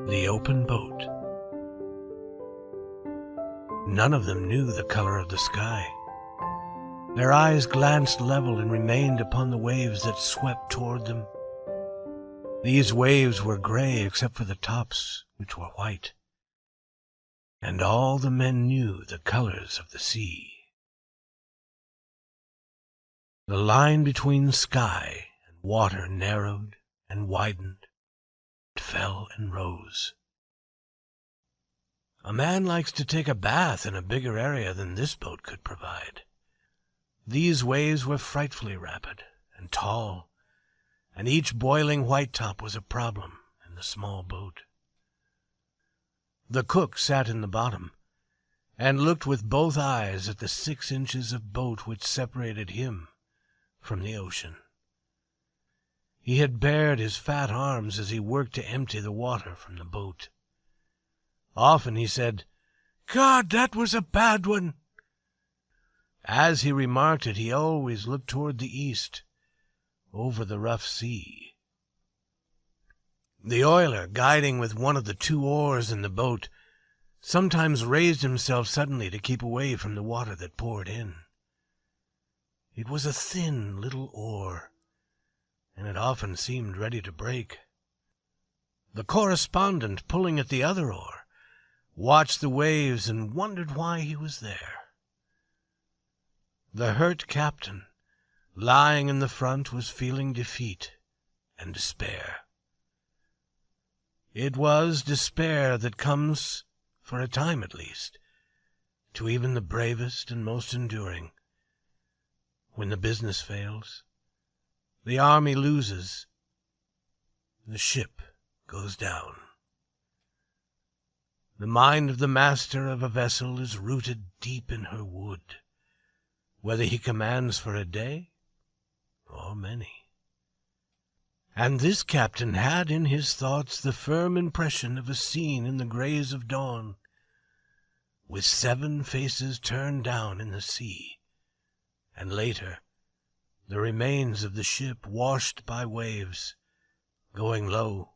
The open boat. None of them knew the color of the sky. Their eyes glanced level and remained upon the waves that swept toward them. These waves were gray except for the tops, which were white. And all the men knew the colors of the sea. The line between sky and water narrowed and widened, fell and rose. A man likes to take a bath in a bigger area than this boat could provide. These waves were frightfully rapid and tall, and each boiling white top was a problem in the small boat. The cook sat in the bottom, and looked with both eyes at the 6 inches of boat which separated him from the ocean. He had bared his fat arms as he worked to empty the water from the boat. Often he said, "God, that was a bad one." As he remarked it, he always looked toward the east, over the rough sea. The oiler, guiding with one of the 2 oars in the boat, sometimes raised himself suddenly to keep away from the water that poured in. It was a thin little oar, and it often seemed ready to break. The correspondent, pulling at the other oar, watched the waves and wondered why he was there. The hurt captain, lying in the front, was feeling defeat and despair. It was despair that comes, for a time at least, to even the bravest and most enduring. When the business fails, the army loses, the ship goes down. The mind of the master of a vessel is rooted deep in her wood, whether he commands for a day or many. And this captain had in his thoughts the firm impression of a scene in the grays of dawn, with 7 faces turned down in the sea, and later the remains of the ship washed by waves, going low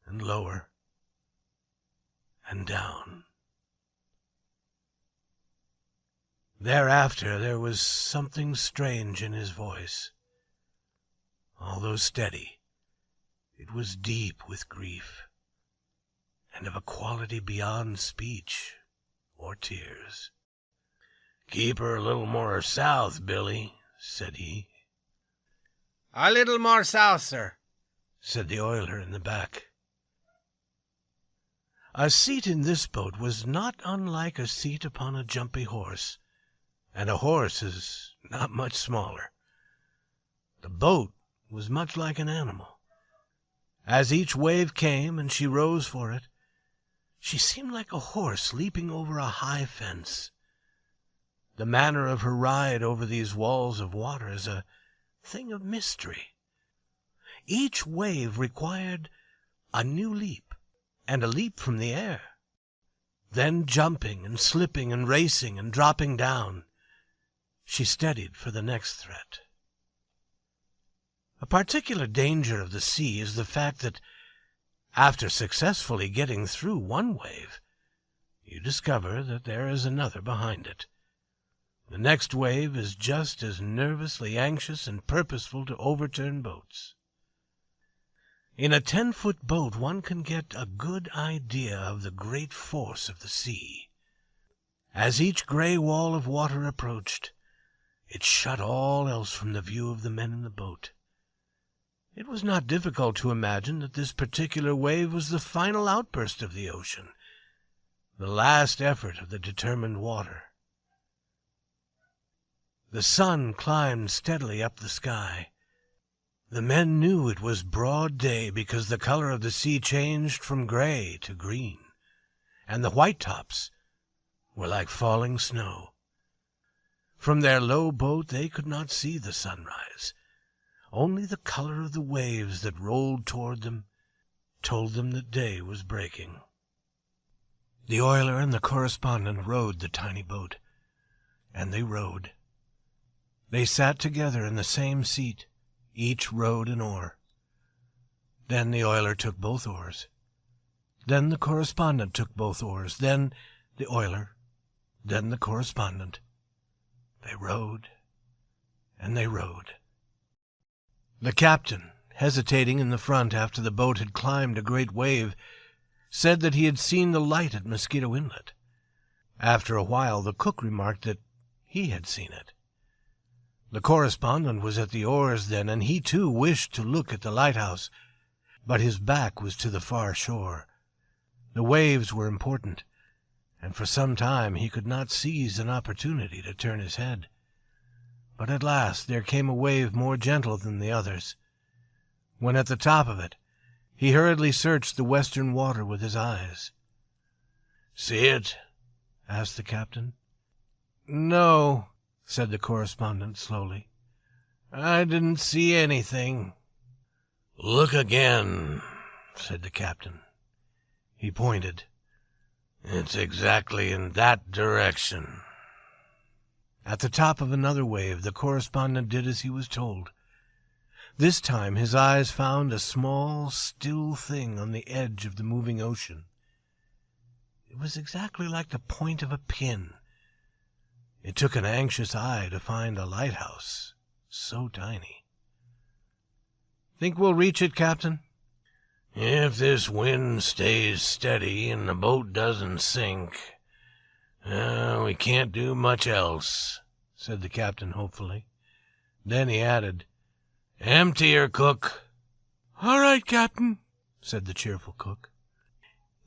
and lower and down. Thereafter there was something strange in his voice. Although steady, it was deep with grief, and of a quality beyond speech or tears. "Keep her a little more south, Billy," said he. "A little more south, sir," said the oiler in the back. A seat in this boat was not unlike a seat upon a jumpy horse, and a horse is not much smaller. The boat was much like an animal. As each wave came and she rose for it, she seemed like a horse leaping over a high fence. The manner of her ride over these walls of water is a thing of mystery. Each wave required a new leap, and a leap from the air. Then jumping and slipping and racing and dropping down, she steadied for the next threat. A particular danger of the sea is the fact that, after successfully getting through one wave, you discover that there is another behind it. The next wave is just as nervously anxious and purposeful to overturn boats. In a 10-foot boat one can get a good idea of the great force of the sea. As each gray wall of water approached, it shut all else from the view of the men in the boat. It was not difficult to imagine that this particular wave was the final outburst of the ocean, the last effort of the determined water. The sun climbed steadily up the sky. The men knew it was broad day because the color of the sea changed from gray to green, and the white tops were like falling snow. From their low boat they could not see the sunrise. Only the color of the waves that rolled toward them told them that day was breaking. The oiler and the correspondent rowed the tiny boat, and they rowed. They sat together in the same seat. Each rowed an oar. Then the oiler took both oars, Then the correspondent took both oars, then the oiler, then the correspondent. They rowed, and they rowed. The captain, hesitating in the front after the boat had climbed a great wave, said that he had seen the light at Mosquito Inlet. After a while the cook remarked that he had seen it. The correspondent was at the oars then, and he too wished to look at the lighthouse, but his back was to the far shore. The waves were important, and for some time he could not seize an opportunity to turn his head. But at last there came a wave more gentle than the others. When at the top of it, he hurriedly searched the western water with his eyes. "See it?" asked the captain. "No," said the correspondent slowly. "I didn't see anything." "Look again," said the captain. He pointed. "It's exactly in that direction." At the top of another wave, the correspondent did as he was told. This time his eyes found a small, still thing on the edge of the moving ocean. It was exactly like the point of a pin. It took an anxious eye to find a lighthouse so tiny. "Think we'll reach it, Captain?" "If this wind stays steady and the boat doesn't sink, we can't do much else," said the captain hopefully. Then he added, "Empty her, cook." "All right, Captain," said the cheerful cook.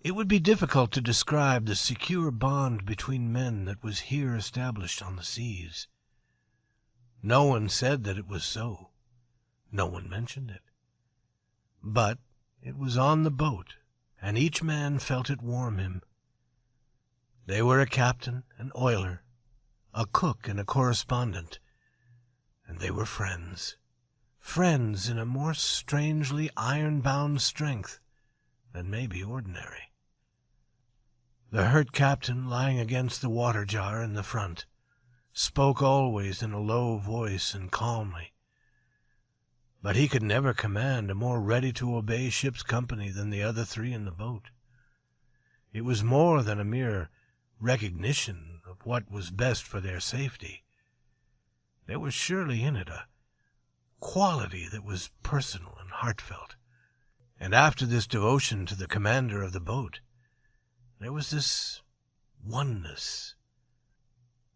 It would be difficult to describe the secure bond between men that was here established on the seas. No one said that it was so. No one mentioned it. But it was on the boat, and each man felt it warm him. They were a captain, an oiler, a cook, and a correspondent, and they were friends. Friends in a more strangely iron-bound strength than may be ordinary. The hurt captain, lying against the water jar in the front, spoke always in a low voice and calmly. But he could never command a more ready-to-obey ship's company than the other three in the boat. It was more than a mere recognition of what was best for their safety. There was surely in it a quality that was personal and heartfelt. And after this devotion to the commander of the boat, there was this oneness.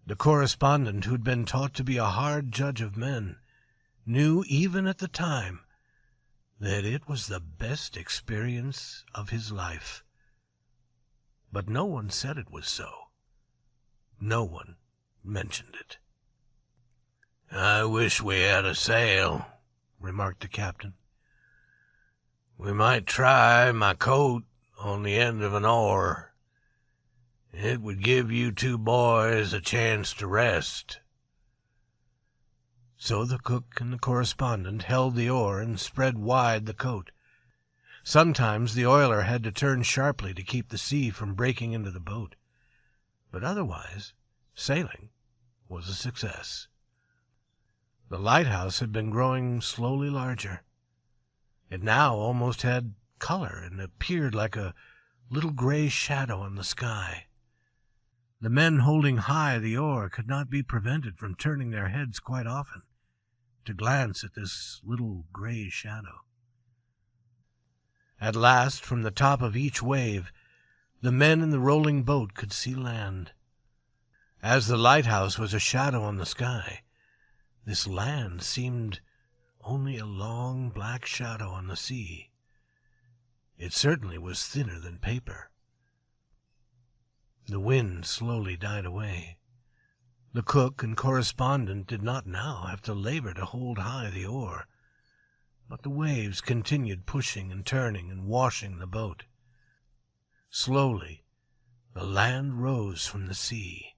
The correspondent, who had been taught to be a hard judge of men, knew even at the time that it was the best experience of his life. But no one said it was so. No one mentioned it. "I wish we had a sail," remarked the captain. "We might try my coat on the end of an oar. It would give you two boys a chance to rest." So the cook and the correspondent held the oar and spread wide the coat. Sometimes the oiler had to turn sharply to keep the sea from breaking into the boat, but otherwise sailing was a success. The lighthouse had been growing slowly larger. It now almost had color and appeared like a little gray shadow on the sky. The men holding high the oar could not be prevented from turning their heads quite often to glance at this little gray shadow. At last, from the top of each wave, the men in the rolling boat could see land. As the lighthouse was a shadow on the sky, this land seemed only a long black shadow on the sea. It certainly was thinner than paper. The wind slowly died away. The cook and correspondent did not now have to labor to hold high the oar, but the waves continued pushing and turning and washing the boat. Slowly, the land rose from the sea.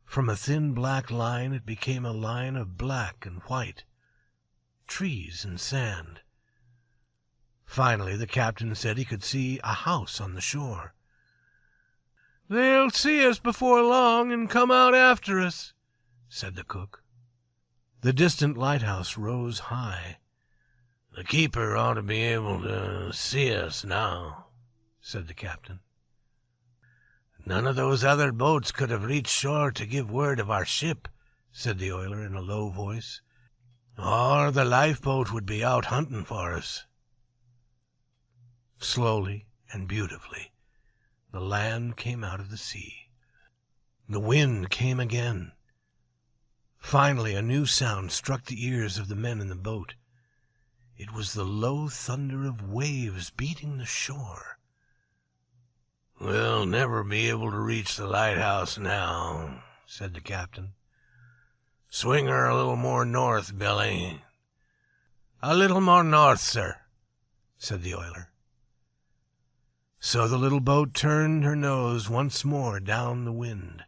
From a thin black line it became a line of black and white, trees and sand. Finally, the captain said he could see a house on the shore. "They'll see us before long and come out after us," said the cook. The distant lighthouse rose high. "The keeper ought to be able to see us now," said the captain. "None of those other boats could have reached shore to give word of our ship," said the oiler in a low voice. "Or the lifeboat would be out hunting for us." Slowly and beautifully, the land came out of the sea. The wind came again. Finally, a new sound struck the ears of the men in the boat. It was the low thunder of waves beating the shore. "We'll never be able to reach the lighthouse now," said the captain. "Swing her a little more north, Billy." "A little more north, sir," said the oiler. So the little boat turned her nose once more down the wind.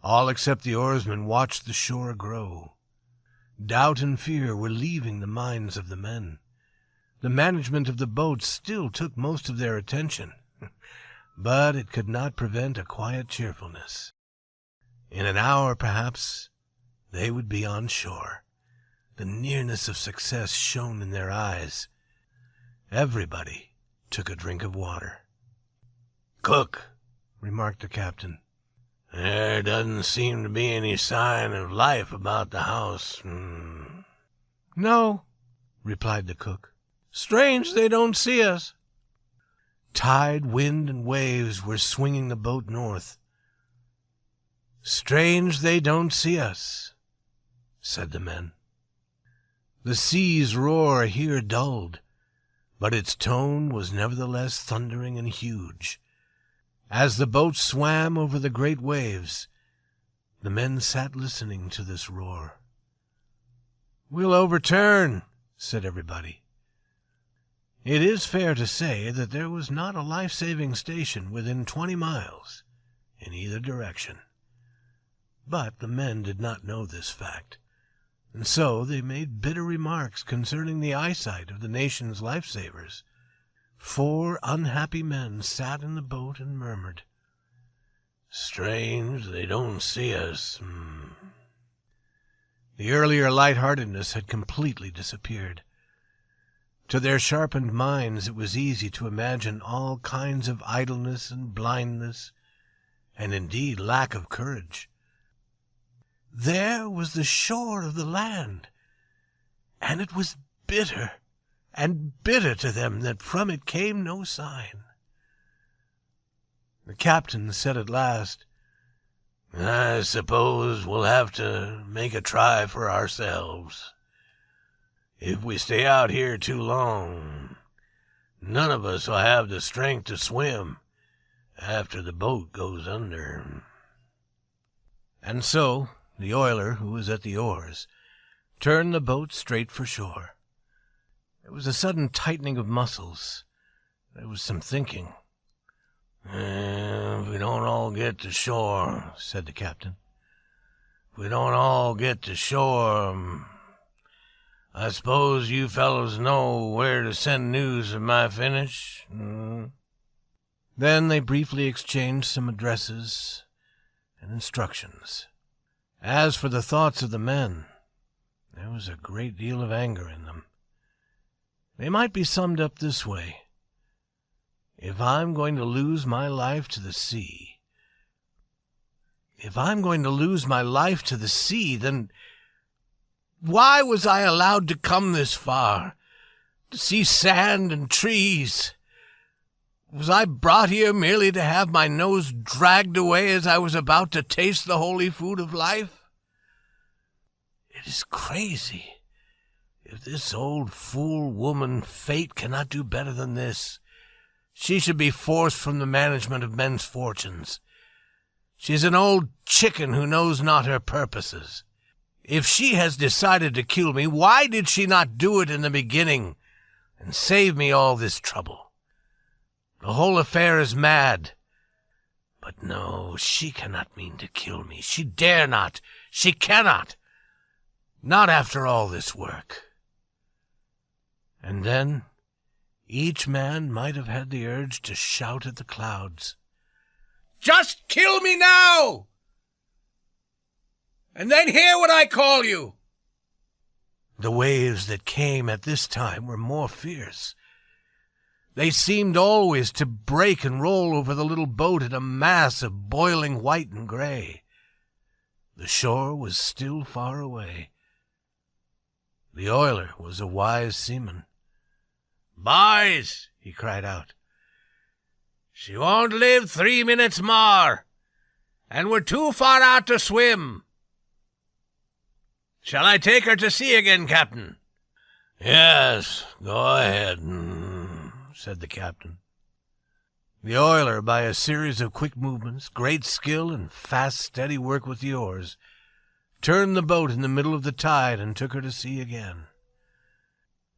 All except the oarsmen watched the shore grow. Doubt and fear were leaving the minds of the men. The management of the boat still took most of their attention, but it could not prevent a quiet cheerfulness. In an hour, perhaps, they would be on shore. The nearness of success shone in their eyes. Everybody took a drink of water. "Cook," remarked the captain, "there doesn't seem to be any sign of life about the house." "No," replied the cook. "Strange they don't see us." Tide, wind, and waves were swinging the boat north. "Strange they don't see us," said the men. The sea's roar here dulled, but its tone was nevertheless thundering and huge. As the boat swam over the great waves, the men sat listening to this roar. "We'll overturn," said everybody. It is fair to say that there was not a life-saving station within 20 miles in either direction. But the men did not know this fact, and so they made bitter remarks concerning the eyesight of the nation's lifesavers. 4 unhappy men sat in the boat and murmured, "Strange they don't see us." The earlier lightheartedness had completely disappeared. To their sharpened minds it was easy to imagine all kinds of idleness and blindness, and indeed lack of courage. There was the shore of the land, and it was bitter and bitter to them that from it came no sign. The captain said at last, "I suppose we'll have to make a try for ourselves. If we stay out here too long, none of us will have the strength to swim after the boat goes under." And so the oiler, who was at the oars, turned the boat straight for shore. There was a sudden tightening of muscles. There was some thinking. "If we don't all get to shore," said the captain. "If we don't all get to shore, I suppose you fellows know where to send news of my finish?" Then they briefly exchanged some addresses and instructions. As for the thoughts of the men, there was a great deal of anger in them. They might be summed up this way: if I'm going to lose my life to the sea, then why was I allowed to come this far, to see sand and trees? Was I brought here merely to have my nose dragged away as I was about to taste the holy food of life? It is crazy. If this old fool woman, Fate, cannot do better than this, she should be forced from the management of men's fortunes. She is an old chicken who knows not her purposes. If she has decided to kill me, why did she not do it in the beginning and save me all this trouble? The whole affair is mad. But no, she cannot mean to kill me. She dare not. She cannot. Not after all this work. And then each man might have had the urge to shout at the clouds, "Just kill me now! And then hear what I call you!" The waves that came at this time were more fierce. They seemed always to break and roll over the little boat in a mass of boiling white and gray. The shore was still far away. The oiler was a wise seaman. "Boys," he cried out, "she won't live 3 minutes more, and we're too far out to swim. Shall I take her to sea again, Captain?" "Yes, go ahead," said the captain. The oiler, by a series of quick movements, great skill, and fast, steady work with the oars, turned the boat in the middle of the tide and took her to sea again.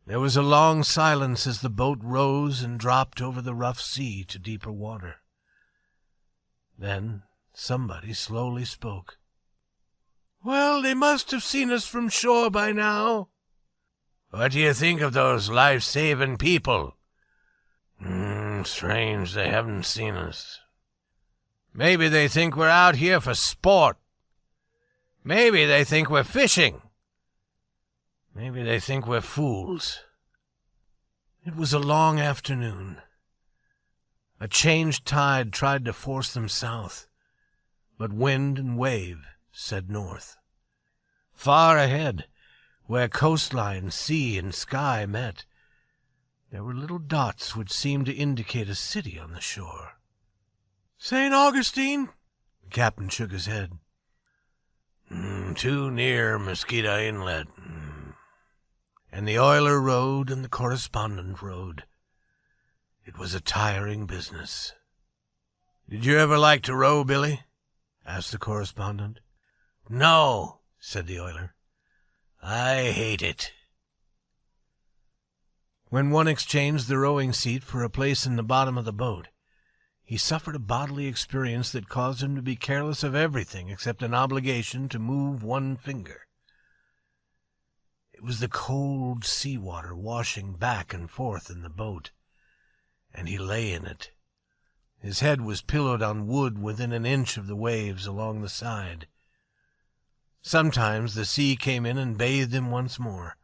There was a long silence as the boat rose and dropped over the rough sea to deeper water. Then somebody slowly spoke. "Well, they must have seen us from shore by now." "What do you think of those life-saving people?" "Strange they haven't seen us." "Maybe they think we're out here for sport. Maybe they think we're fishing. Maybe they think we're fools." It was a long afternoon. A changed tide tried to force them south, but wind and wave said north. Far ahead, where coastline, sea, and sky met, there were little dots which seemed to indicate a city on the shore. "St. Augustine?" The captain shook his head. "Too near Mosquito Inlet." And the oiler rowed and the correspondent rowed. It was a tiring business. "Did you ever like to row, Billy?" asked the correspondent. "No," said the oiler. "I hate it." When one exchanged the rowing seat for a place in the bottom of the boat, he suffered a bodily experience that caused him to be careless of everything except an obligation to move one finger. It was the cold sea-water washing back and forth in the boat, and he lay in it. His head was pillowed on wood within an inch of the waves along the side. Sometimes the sea came in and bathed him once more,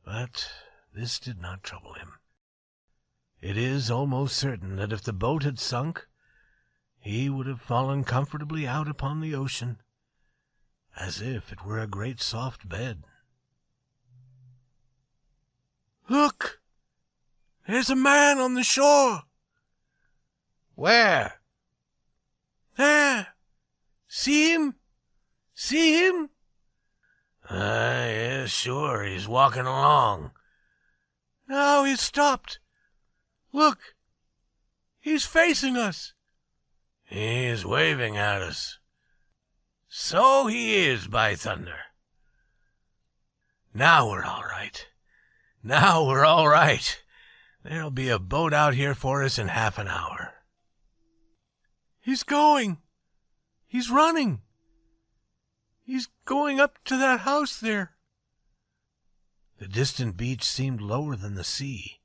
but this did not trouble him. It is almost certain that if the boat had sunk, he would have fallen comfortably out upon the ocean, as if it were a great soft bed. "Look! There's a man on the shore." "Where?" "There! See him? See him?" Yes, sure, he's walking along." "Now he's stopped. Look! He's facing us." "He's waving at us." "So he is, by thunder." "Now we're all right. Now we're all right. There'll be a boat out here for us in half an hour." "He's going. He's running. He's going up to that house there." The distant beach seemed lower than the sea,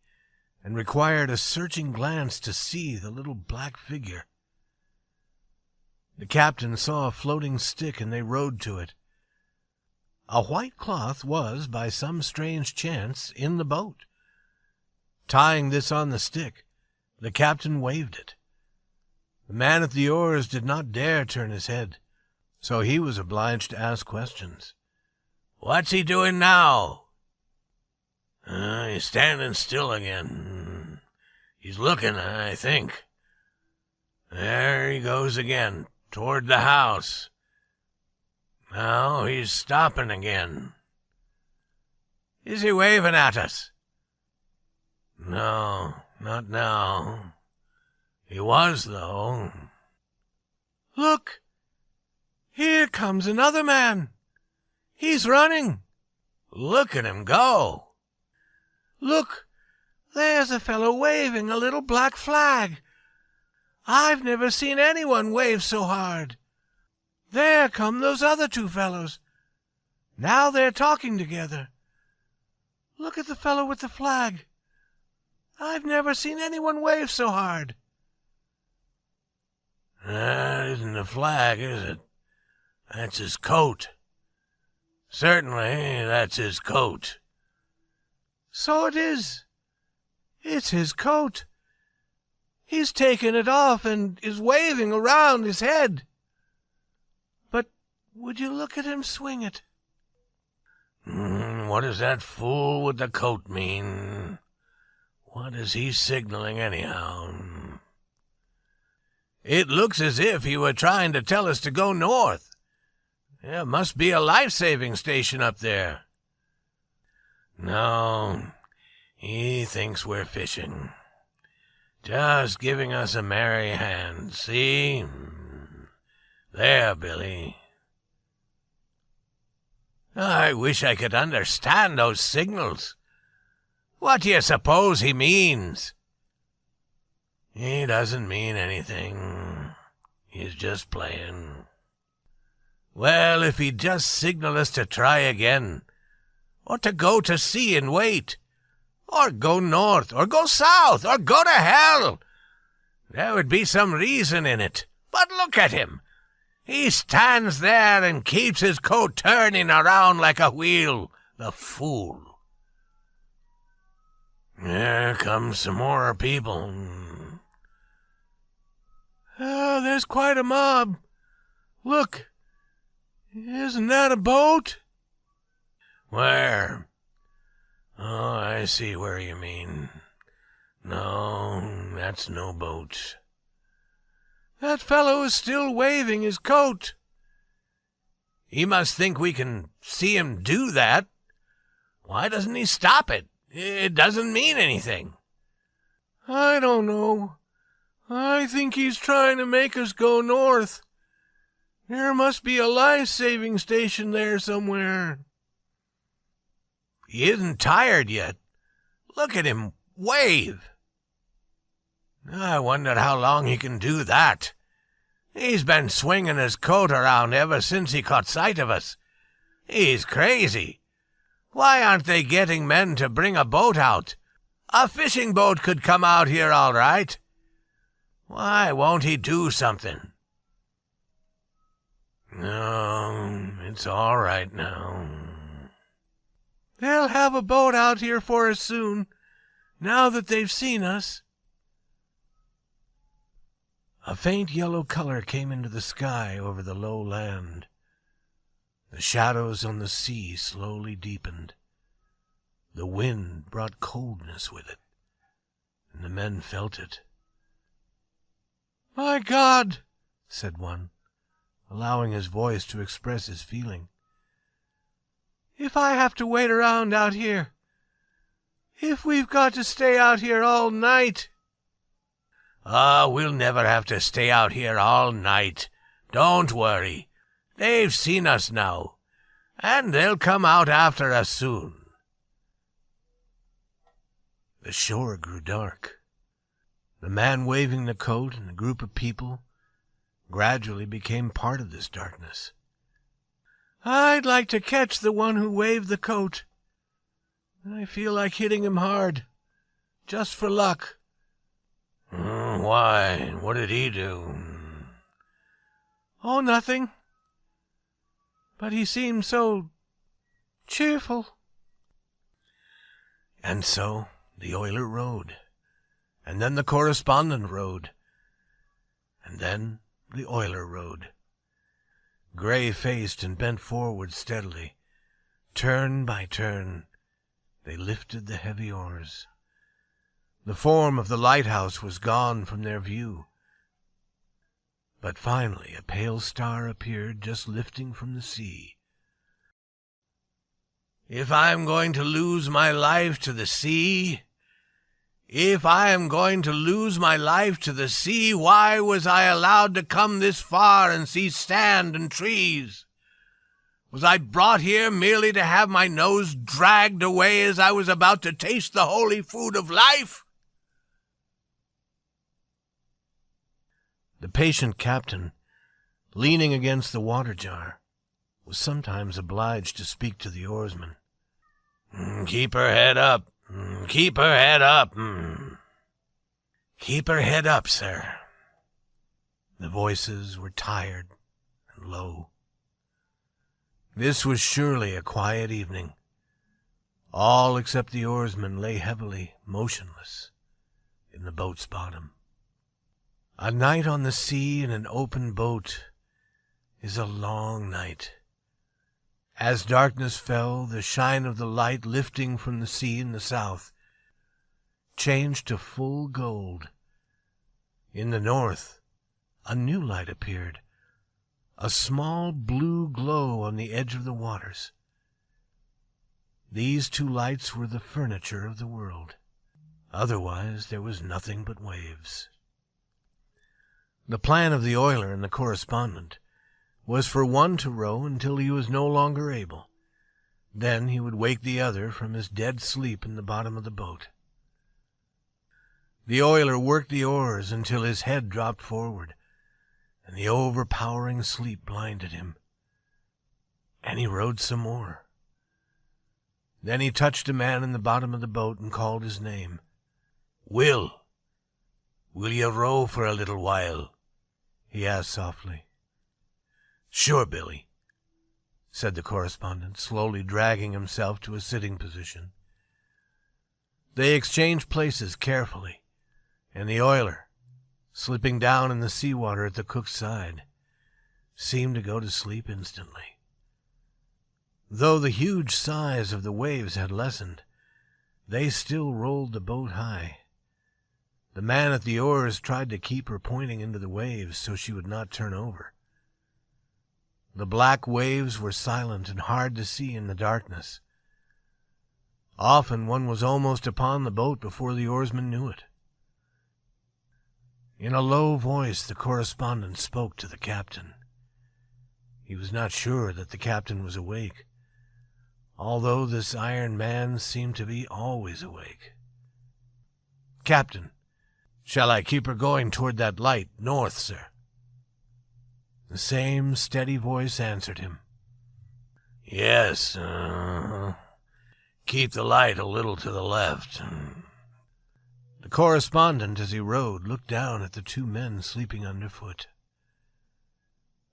and required a searching glance to see the little black figure. The captain saw a floating stick, and they rowed to it. A white cloth was, by some strange chance, in the boat. Tying this on the stick, the captain waved it. The man at the oars did not dare turn his head, so he was obliged to ask questions. "What's he doing now?" He's standing still again. He's looking, I think. There he goes again, toward the house. Now he's stopping again." "Is he waving at us?" "No, not now. He was, though." "Look! Here comes another man. He's running." "Look at him go!" "Look! There's a fellow waving a little black flag. I've never seen anyone wave so hard. There come those other two fellows. Now they're talking together. Look at the fellow with the flag. I've never seen anyone wave so hard." "That isn't a flag, is it? That's his coat. Certainly, that's his coat." "So it is. It's his coat. He's taken it off and is waving around his head. But would you look at him swing it? What does that fool with the coat mean? What is he signaling anyhow? It looks as if he were trying to tell us to go north. There must be a life-saving station up there. No, he thinks we're fishing. Just giving us a merry hand, see? There, Billy. I wish I could understand those signals. What do you suppose he means? He doesn't mean anything. He's just playing. Well, if he'd just signal us to try again, or to go to sea and wait, or go north, or go south, or go to hell, there would be some reason in it. But look at him. He stands there and keeps his coat turning around like a wheel, the fool. Here comes some more people. Oh, there's quite a mob. Look, isn't that a boat? Where? Oh, I see where you mean. No, that's no boat. That fellow is still waving his coat. He must think we can see him do that. Why doesn't he stop it? It doesn't mean anything. I don't know. I think he's trying to make us go north. There must be a life-saving station there somewhere. He isn't tired yet. Look at him wave. I wonder how long he can do that. He's been swinging his coat around ever since he caught sight of us. He's crazy. Why aren't they getting men to bring a boat out? A fishing boat could come out here all right. Why won't he do something? No, it's all right now. They'll have a boat out here for us soon, now that they've seen us. A faint yellow color came into the sky over the low land. The shadows on the sea slowly deepened. The wind brought coldness with it, and the men felt it. "My God," said one, allowing his voice to express his feeling. "If I have to wait around out here, if we've got to stay out here all night." "Oh, we'll never have to stay out here all night. Don't worry. They've seen us now, and they'll come out after us soon." The shore grew dark. The man waving the coat and the group of people gradually became part of this darkness. "I'd like to catch the one who waved the coat. I feel like hitting him hard, just for luck." Why? What did he do? "Oh, nothing. But he seemed so cheerful." And so the oiler rowed, and then the correspondent rowed, and then the oiler rowed. Gray-faced and bent forward steadily, turn by turn, they lifted the heavy oars. The form of the lighthouse was gone from their view, but finally a pale star appeared just lifting from the sea. "If I am going to lose my life to the sea, if I am going to lose my life to the sea, why was I allowed to come this far and see sand and trees? Was I brought here merely to have my nose dragged away as I was about to taste the holy food of life?" The patient captain, leaning against the water jar, was sometimes obliged to speak to the oarsman. "Keep her head up. Keep her head up. Keep her head up, sir." The voices were tired and low. This was surely a quiet evening. All except the oarsman lay heavily, motionless, in the boat's bottom. A night on the sea in an open boat is a long night. As darkness fell, the shine of the light lifting from the sea in the south changed to full gold. In the north, a new light appeared, a small blue glow on the edge of the waters. These two lights were the furniture of the world. Otherwise, there was nothing but waves. The plan of the oiler and the correspondent was for one to row until he was no longer able. Then he would wake the other from his dead sleep in the bottom of the boat. The oiler worked the oars until his head dropped forward, and the overpowering sleep blinded him. And he rowed some more. Then he touched a man in the bottom of the boat and called his name. "Will you row for a little while?" he asked softly. "Sure, Billy," said the correspondent, slowly dragging himself to a sitting position. They exchanged places carefully, and the oiler, slipping down in the sea-water at the cook's side, seemed to go to sleep instantly. Though the huge size of the waves had lessened, they still rolled the boat high. The man at the oars tried to keep her pointing into the waves so she would not turn over. The black waves were silent and hard to see in the darkness. Often one was almost upon the boat before the oarsman knew it. In a low voice, the correspondent spoke to the captain. He was not sure that the captain was awake, although this iron man seemed to be always awake. "Captain, shall I keep her going toward that light north, sir?" The same steady voice answered him. "Yes, keep the light a little to the left." The correspondent, as he rowed, looked down at the two men sleeping underfoot.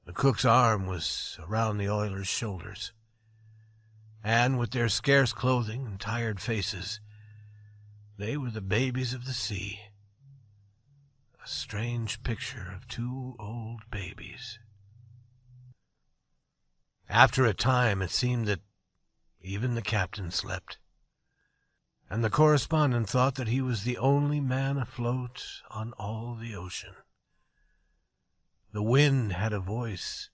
The cook's arm was around the oiler's shoulders, and with their scarce clothing and tired faces, they were the babies of the sea. A strange picture of two old babies. After a time, it seemed that even the captain slept, and the correspondent thought that he was the only man afloat on all the ocean. The wind had a voice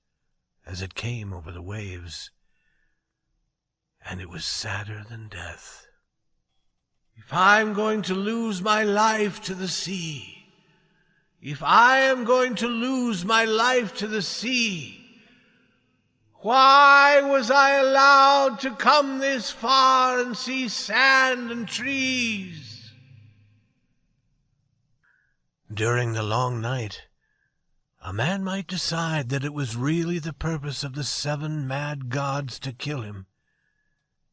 as it came over the waves, and it was sadder than death. "If I'm going to lose my life to the sea, if I am going to lose my life to the sea, why was I allowed to come this far and see sand and trees?" During the long night, a man might decide that it was really the purpose of the 7 mad gods to kill him,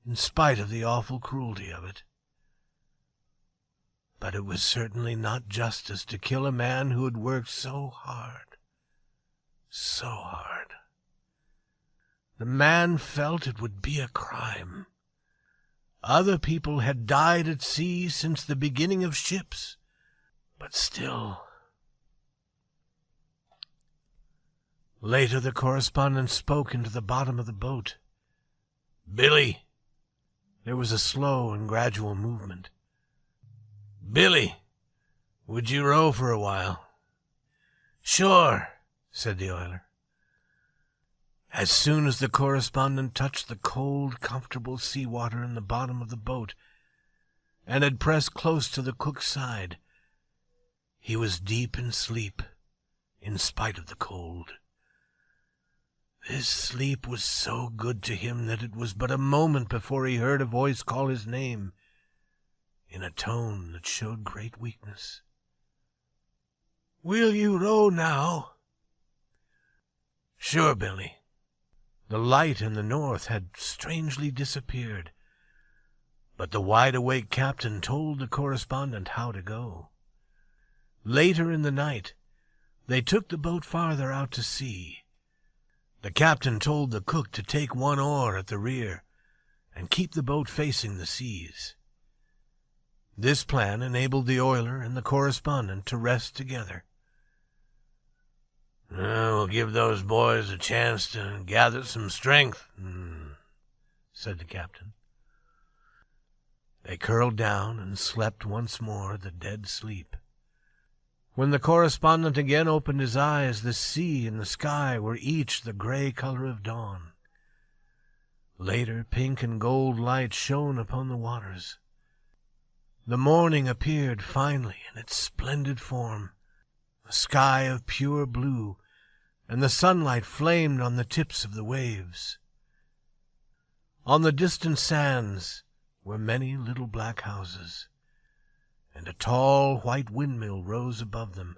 in spite of the awful cruelty of it. But it was certainly not justice to kill a man who had worked so hard, so hard. The man felt it would be a crime. Other people had died at sea since the beginning of ships, but still. Later the correspondent spoke into the bottom of the boat. "Billy." There was a slow and gradual movement. "Billy, would you row for a while?" "Sure," said the oiler. As soon as the correspondent touched the cold, comfortable sea-water in the bottom of the boat and had pressed close to the cook's side, he was deep in sleep in spite of the cold. This sleep was so good to him that it was but a moment before he heard a voice call his name in a tone that showed great weakness. "Will you row now?" "Sure, Billy." The light in the north had strangely disappeared, but the wide-awake captain told the correspondent how to go. Later in the night, they took the boat farther out to sea. The captain told the cook to take one oar at the rear and keep the boat facing the seas. This plan enabled the oiler and the correspondent to rest together. "We'll give those boys a chance to gather some strength," said the captain. They curled down and slept once more the dead sleep. When the correspondent again opened his eyes, the sea and the sky were each the gray color of dawn. Later, pink and gold light shone upon the waters. The morning appeared finally in its splendid form, a sky of pure blue, and the sunlight flamed on the tips of the waves. On the distant sands were many little black houses, and a tall white windmill rose above them.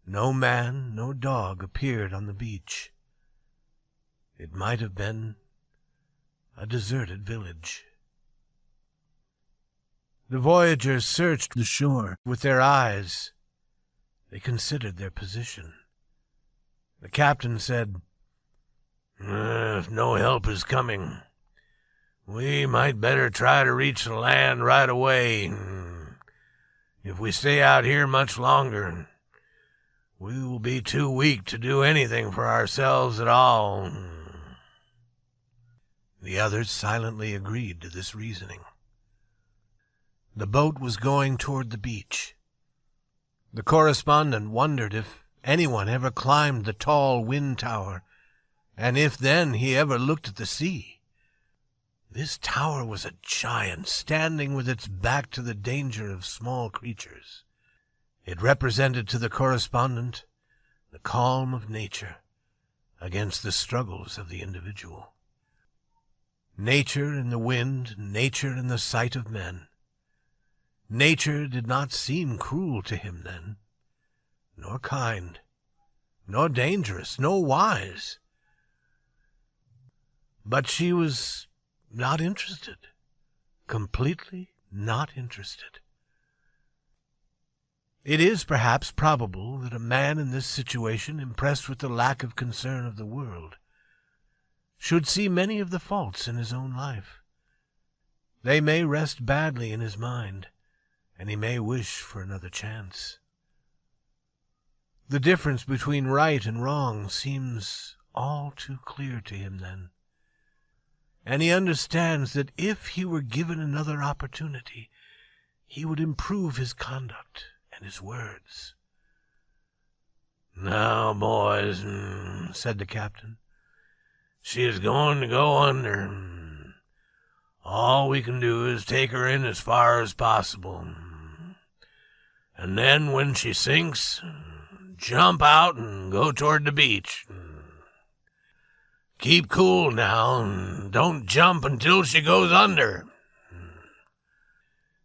No man nor dog appeared on the beach. It might have been a deserted village. The voyagers searched the shore with their eyes. They considered their position. The captain said, "If no help is coming, we might better try to reach the land right away. If we stay out here much longer, we will be too weak to do anything for ourselves at all." The others silently agreed to this reasoning. The boat was going toward the beach. The correspondent wondered if anyone ever climbed the tall wind tower, and if then he ever looked at the sea. This tower was a giant, standing with its back to the danger of small creatures. It represented to the correspondent the calm of nature against the struggles of the individual. Nature in the wind, nature in the sight of men. Nature did not seem cruel to him then, nor kind, nor dangerous, nor wise. But she was not interested, completely not interested. It is perhaps probable that a man in this situation, impressed with the lack of concern of the world, should see many of the faults in his own life. They may rest badly in his mind, and he may wish for another chance. The difference between right and wrong seems all too clear to him then, and he understands that if he were given another opportunity, he would improve his conduct and his words. "Now, boys," said the captain, "she is going to go under. All we can do is take her in as far as possible. And then when she sinks, jump out and go toward the beach. Keep cool now, and don't jump until she goes under."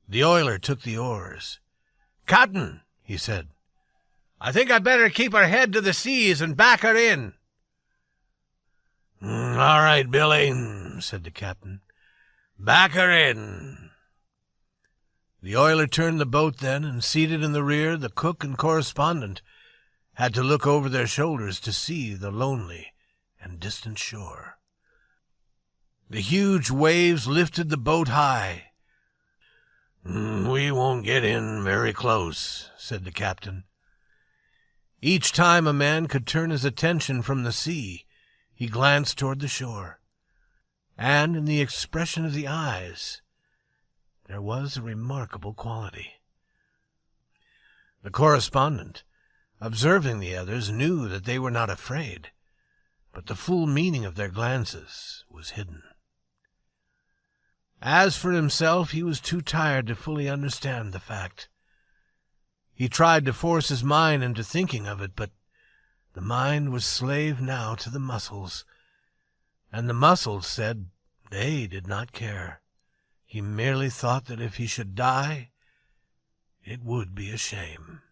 The oiler took the oars. "Captain," he said, "I think I'd better keep her head to the seas and back her in." "All right, Billy," said the captain. "Back her in." The oiler turned the boat then, and seated in the rear, the cook and correspondent had to look over their shoulders to see the lonely and distant shore. The huge waves lifted the boat high. "We won't get in very close," said the captain. Each time a man could turn his attention from the sea, he glanced toward the shore, and in the expression of the eyes there was a remarkable quality. The correspondent, observing the others, knew that they were not afraid, but the full meaning of their glances was hidden. As for himself, he was too tired to fully understand the fact. He tried to force his mind into thinking of it, but the mind was slave now to the muscles, and the muscles said they did not care. He merely thought that if he should die, it would be a shame.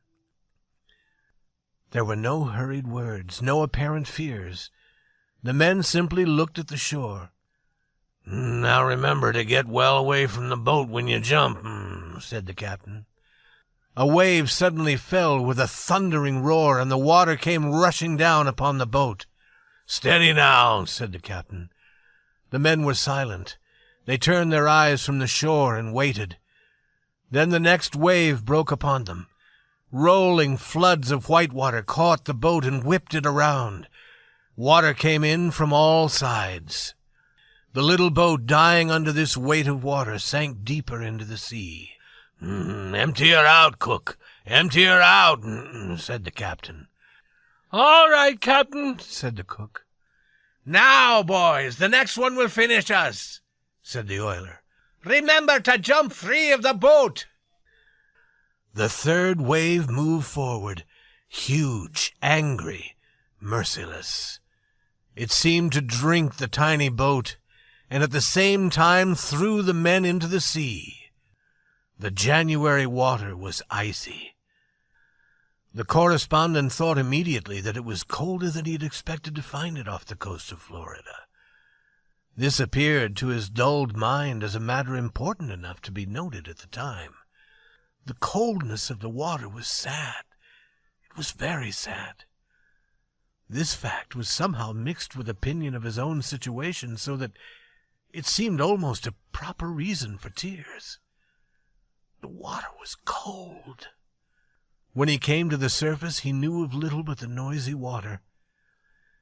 There were no hurried words, no apparent fears. The men simply looked at the shore. "Now remember to get well away from the boat when you jump," said the captain. A wave suddenly fell with a thundering roar, and the water came rushing down upon the boat. "Steady now," said the captain. The men were silent. They turned their eyes from the shore and waited. Then the next wave broke upon them. Rolling floods of white water caught the boat and whipped it around. Water came in from all sides. The little boat, dying under this weight of water, sank deeper into the sea. Empty her out, cook. Empty her out, said the captain. All right, Captain, said the cook. Now, boys, the next one will finish us, said the oiler. Remember to jump free of the boat. The third wave moved forward, huge, angry, merciless. It seemed to drink the tiny boat, and at the same time threw the men into the sea. The January water was icy. The correspondent thought immediately that it was colder than he had expected to find it off the coast of Florida. This appeared to his dulled mind as a matter important enough to be noted at the time. The coldness of the water was sad. It was very sad. This fact was somehow mixed with opinion of his own situation, so that it seemed almost a proper reason for tears. The water was cold. When he came to the surface, he knew of little but the noisy water.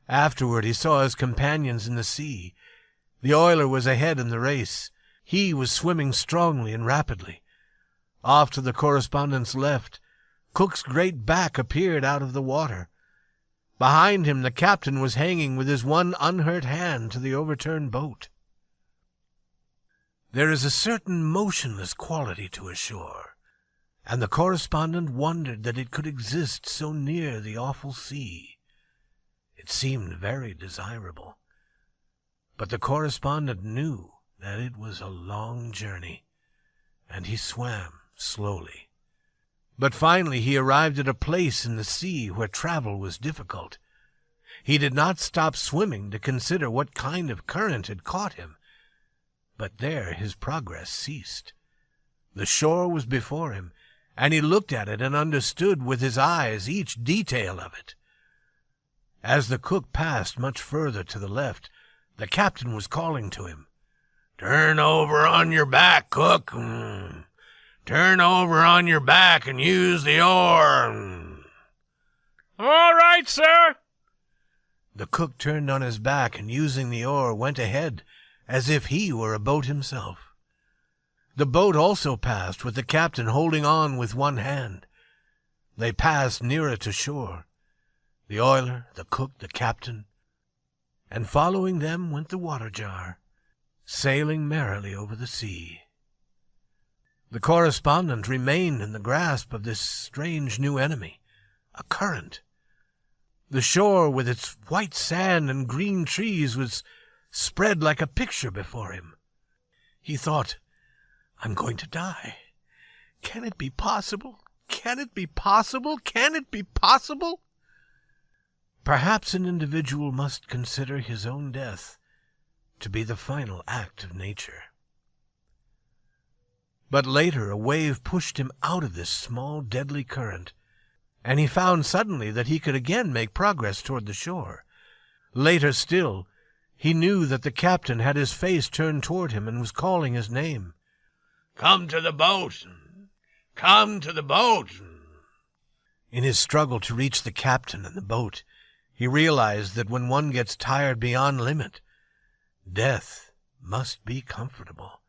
Afterward, he saw his companions in the sea. The oiler was ahead in the race. He was swimming strongly and rapidly. Off to the correspondent's left, Cook's great back appeared out of the water. Behind him, the captain was hanging with his one unhurt hand to the overturned boat. There is a certain motionless quality to a shore, and the correspondent wondered that it could exist so near the awful sea. It seemed very desirable, but the correspondent knew that it was a long journey, and he swam slowly. But finally he arrived at a place in the sea where travel was difficult. He did not stop swimming to consider what kind of current had caught him, but there his progress ceased. The shore was before him, and he looked at it and understood with his eyes each detail of it. As the cook passed much further to the left, the captain was calling to him. "Turn over on your back, cook. Turn over on your back and use the oar." "All right, sir." The cook turned on his back and, using the oar, went ahead, as if he were a boat himself. The boat also passed, with the captain holding on with one hand. They passed nearer to shore, the oiler, the cook, the captain, and following them went the water jar, sailing merrily over the sea. The correspondent remained in the grasp of this strange new enemy, a current. The shore, with its white sand and green trees, was spread like a picture before him. He thought, "I'm going to die. Can it be possible? Can it be possible? Can it be possible?" Perhaps an individual must consider his own death to be the final act of nature. But later a wave pushed him out of this small, deadly current, and he found suddenly that he could again make progress toward the shore. Later still, he knew that the captain had his face turned toward him and was calling his name. "Come to the boat! Come to the boat!" In his struggle to reach the captain and the boat, he realized that when one gets tired beyond limit, death must be comfortable.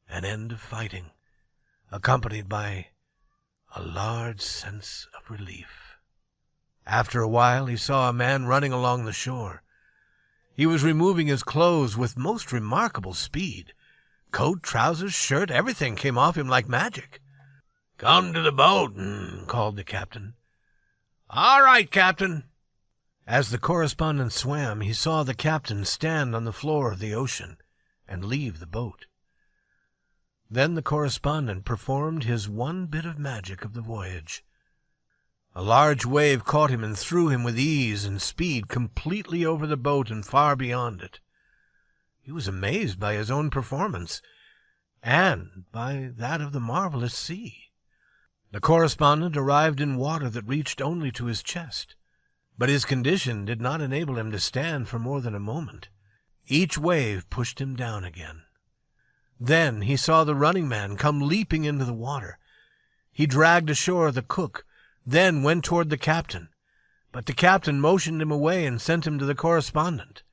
An end of fighting, accompanied by a large sense of relief. After a while he saw a man running along the shore. He was removing his clothes with most remarkable speed. Coat, trousers, shirt, everything came off him like magic. "Come to the boat," called the captain. "All right, Captain." As the correspondent swam, he saw the captain stand on the floor of the ocean and leave the boat. Then the correspondent performed his one bit of magic of the voyage. A large wave caught him and threw him with ease and speed completely over the boat and far beyond it. He was amazed by his own performance, and by that of the marvelous sea. The correspondent arrived in water that reached only to his chest, but his condition did not enable him to stand for more than a moment. Each wave pushed him down again. Then he saw the running man come leaping into the water. He dragged ashore the cook, then went toward the captain. But the captain motioned him away and sent him to the correspondent.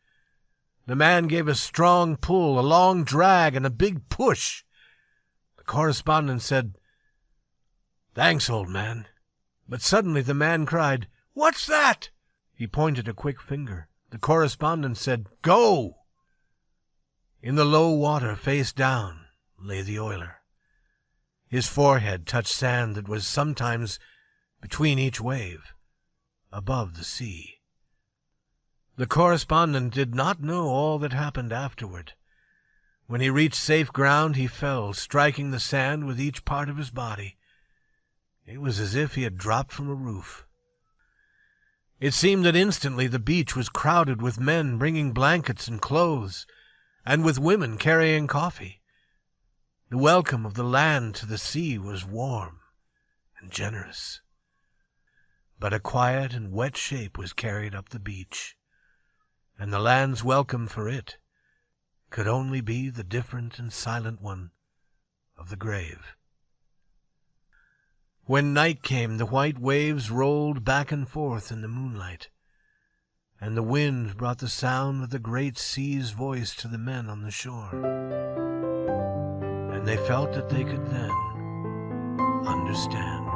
The man gave a strong pull, a long drag, and a big push. The correspondent said, "Thanks, old man." But suddenly the man cried, "What's that?" He pointed a quick finger. The correspondent said, "Go!" In the low water, face down, lay the oiler. His forehead touched sand that was sometimes between each wave, above the sea. The correspondent did not know all that happened afterward. When he reached safe ground, he fell, striking the sand with each part of his body. It was as if he had dropped from a roof. It seemed that instantly the beach was crowded with men bringing blankets and clothes, and with women carrying coffee. The welcome of the land to the sea was warm and generous. But a quiet and wet shape was carried up the beach, and the land's welcome for it could only be the different and silent one of the grave. When night came, the white waves rolled back and forth in the moonlight, and the wind brought the sound of the great sea's voice to the men on the shore, and they felt that they could then understand.